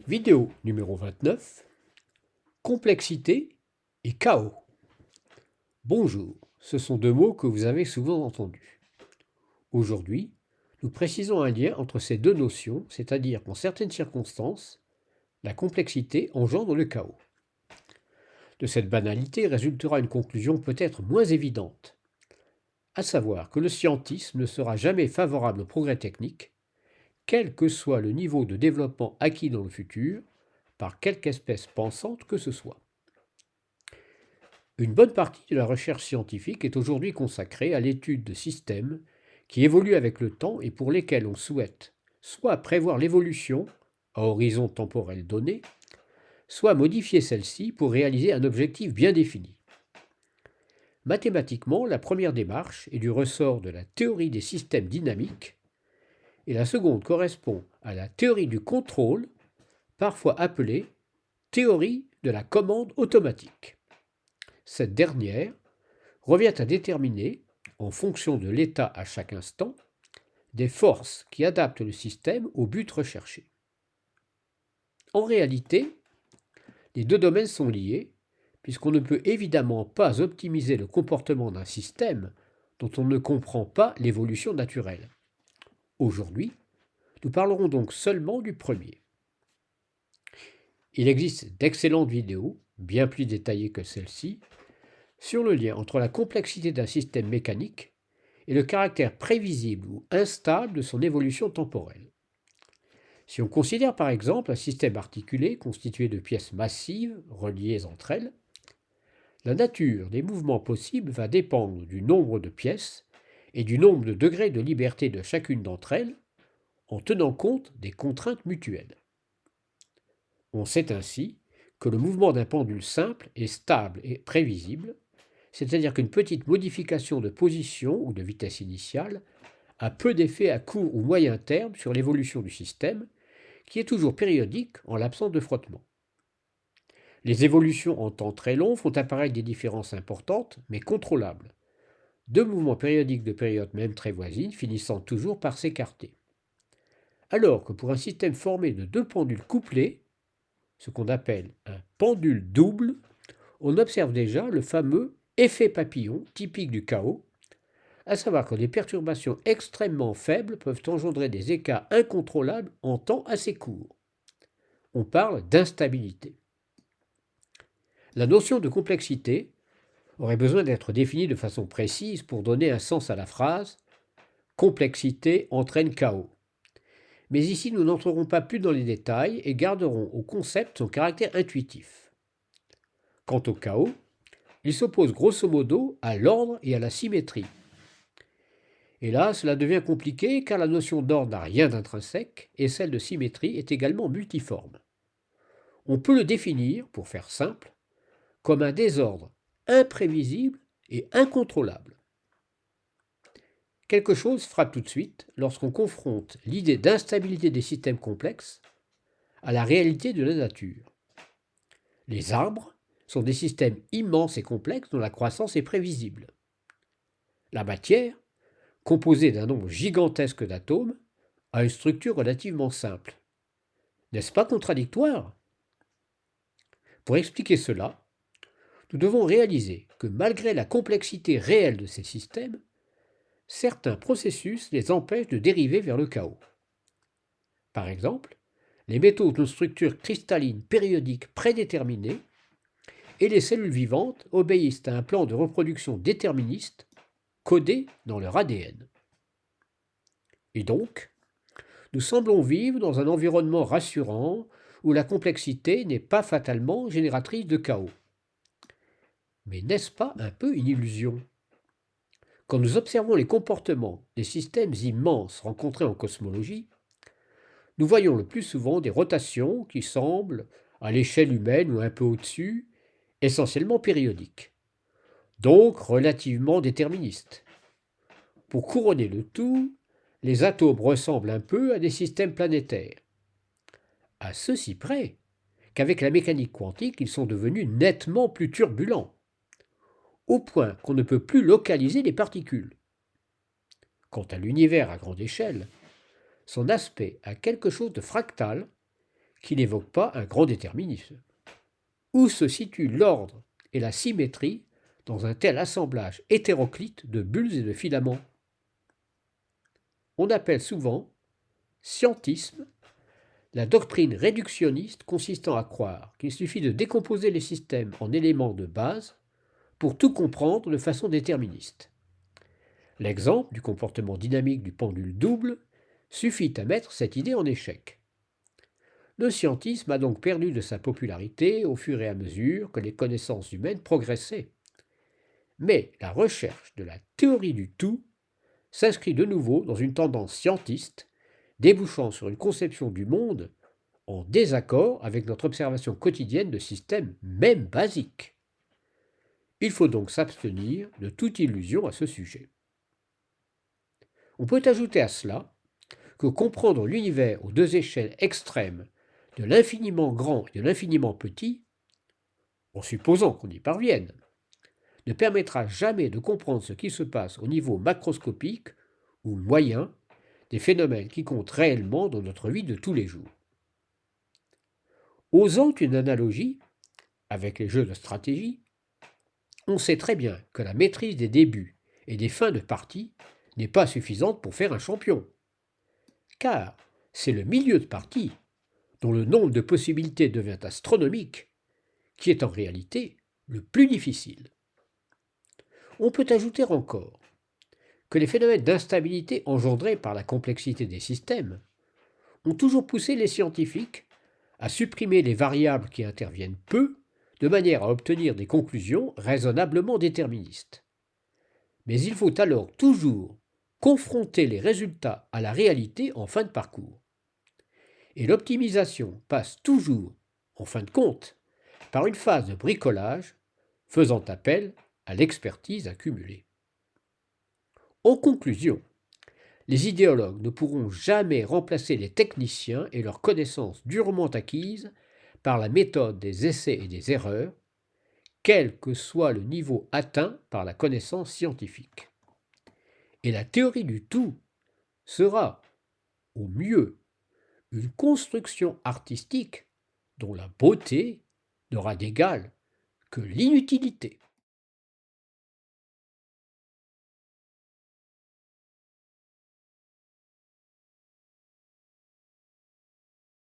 Vidéo numéro 29, complexité et chaos. Bonjour, ce sont deux mots que vous avez souvent entendus. Aujourd'hui, nous précisons un lien entre ces deux notions, c'est-à-dire qu'en certaines circonstances, la complexité engendre le chaos. De cette banalité résultera une conclusion peut-être moins évidente, à savoir que le scientisme ne sera jamais favorable au progrès technique, quel que soit le niveau de développement acquis dans le futur, par quelque espèce pensante que ce soit. Une bonne partie de la recherche scientifique est aujourd'hui consacrée à l'étude de systèmes qui évoluent avec le temps et pour lesquels on souhaite soit prévoir l'évolution à horizon temporel donné, soit modifier celle-ci pour réaliser un objectif bien défini. Mathématiquement, la première démarche est du ressort de la théorie des systèmes dynamiques et la seconde correspond à la théorie du contrôle, parfois appelée théorie de la commande automatique. Cette dernière revient à déterminer, en fonction de l'état à chaque instant, des forces qui adaptent le système au but recherché. En réalité, les deux domaines sont liés, puisqu'on ne peut évidemment pas optimiser le comportement d'un système dont on ne comprend pas l'évolution naturelle. Aujourd'hui, nous parlerons donc seulement du premier. Il existe d'excellentes vidéos, bien plus détaillées que celle-ci, sur le lien entre la complexité d'un système mécanique et le caractère prévisible ou instable de son évolution temporelle. Si on considère par exemple un système articulé constitué de pièces massives reliées entre elles, la nature des mouvements possibles va dépendre du nombre de pièces et du nombre de degrés de liberté de chacune d'entre elles, en tenant compte des contraintes mutuelles. On sait ainsi que le mouvement d'un pendule simple est stable et prévisible, c'est-à-dire qu'une petite modification de position ou de vitesse initiale a peu d'effet à court ou moyen terme sur l'évolution du système, qui est toujours périodique en l'absence de frottement. Les évolutions en temps très long font apparaître des différences importantes, mais contrôlables. Deux mouvements périodiques de période même très voisines finissant toujours par s'écarter. Alors que pour un système formé de deux pendules couplés, ce qu'on appelle un pendule double, on observe déjà le fameux effet papillon typique du chaos, à savoir que les perturbations extrêmement faibles peuvent engendrer des écarts incontrôlables en temps assez court. On parle d'instabilité. La notion de complexité aurait besoin d'être définie de façon précise pour donner un sens à la phrase « complexité entraîne chaos ». Mais ici, nous n'entrerons pas plus dans les détails et garderons au concept son caractère intuitif. Quant au chaos, il s'oppose grosso modo à l'ordre et à la symétrie. Et là, cela devient compliqué car la notion d'ordre n'a rien d'intrinsèque et celle de symétrie est également multiforme. On peut le définir, pour faire simple, comme un désordre imprévisible et incontrôlable. Quelque chose frappe tout de suite lorsqu'on confronte l'idée d'instabilité des systèmes complexes à la réalité de la nature. Les arbres sont des systèmes immenses et complexes dont la croissance est prévisible. La matière, composée d'un nombre gigantesque d'atomes, a une structure relativement simple. N'est-ce pas contradictoire? Pour expliquer cela, nous devons réaliser que malgré la complexité réelle de ces systèmes, certains processus les empêchent de dériver vers le chaos. Par exemple, les métaux ont une structure cristalline périodique prédéterminée et les cellules vivantes obéissent à un plan de reproduction déterministe codé dans leur ADN. Et donc, nous semblons vivre dans un environnement rassurant où la complexité n'est pas fatalement génératrice de chaos. Mais n'est-ce pas un peu une illusion? Quand nous observons les comportements des systèmes immenses rencontrés en cosmologie, nous voyons le plus souvent des rotations qui semblent, à l'échelle humaine ou un peu au-dessus, essentiellement périodiques, donc relativement déterministes. Pour couronner le tout, les atomes ressemblent un peu à des systèmes planétaires. À ceci près qu'avec la mécanique quantique, ils sont devenus nettement plus turbulents, au point qu'on ne peut plus localiser les particules. Quant à l'univers à grande échelle, son aspect a quelque chose de fractal qui n'évoque pas un grand déterminisme. Où se situe l'ordre et la symétrie dans un tel assemblage hétéroclite de bulles et de filaments? On appelle souvent scientisme la doctrine réductionniste consistant à croire qu'il suffit de décomposer les systèmes en éléments de base pour tout comprendre de façon déterministe. L'exemple du comportement dynamique du pendule double suffit à mettre cette idée en échec. Le scientisme a donc perdu de sa popularité au fur et à mesure que les connaissances humaines progressaient. Mais la recherche de la théorie du tout s'inscrit de nouveau dans une tendance scientiste, débouchant sur une conception du monde en désaccord avec notre observation quotidienne de systèmes même basiques. Il faut donc s'abstenir de toute illusion à ce sujet. On peut ajouter à cela que comprendre l'univers aux deux échelles extrêmes de l'infiniment grand et de l'infiniment petit, en supposant qu'on y parvienne, ne permettra jamais de comprendre ce qui se passe au niveau macroscopique ou moyen des phénomènes qui comptent réellement dans notre vie de tous les jours. Osant une analogie avec les jeux de stratégie, on sait très bien que la maîtrise des débuts et des fins de partie n'est pas suffisante pour faire un champion, car c'est le milieu de partie, dont le nombre de possibilités devient astronomique, qui est en réalité le plus difficile. On peut ajouter encore que les phénomènes d'instabilité engendrés par la complexité des systèmes ont toujours poussé les scientifiques à supprimer les variables qui interviennent peu, de manière à obtenir des conclusions raisonnablement déterministes. Mais il faut alors toujours confronter les résultats à la réalité en fin de parcours. Et l'optimisation passe toujours, en fin de compte, par une phase de bricolage faisant appel à l'expertise accumulée. En conclusion, les idéologues ne pourront jamais remplacer les techniciens et leurs connaissances durement acquises par la méthode des essais et des erreurs, quel que soit le niveau atteint par la connaissance scientifique. Et la théorie du tout sera, au mieux, une construction artistique dont la beauté n'aura d'égal que l'inutilité.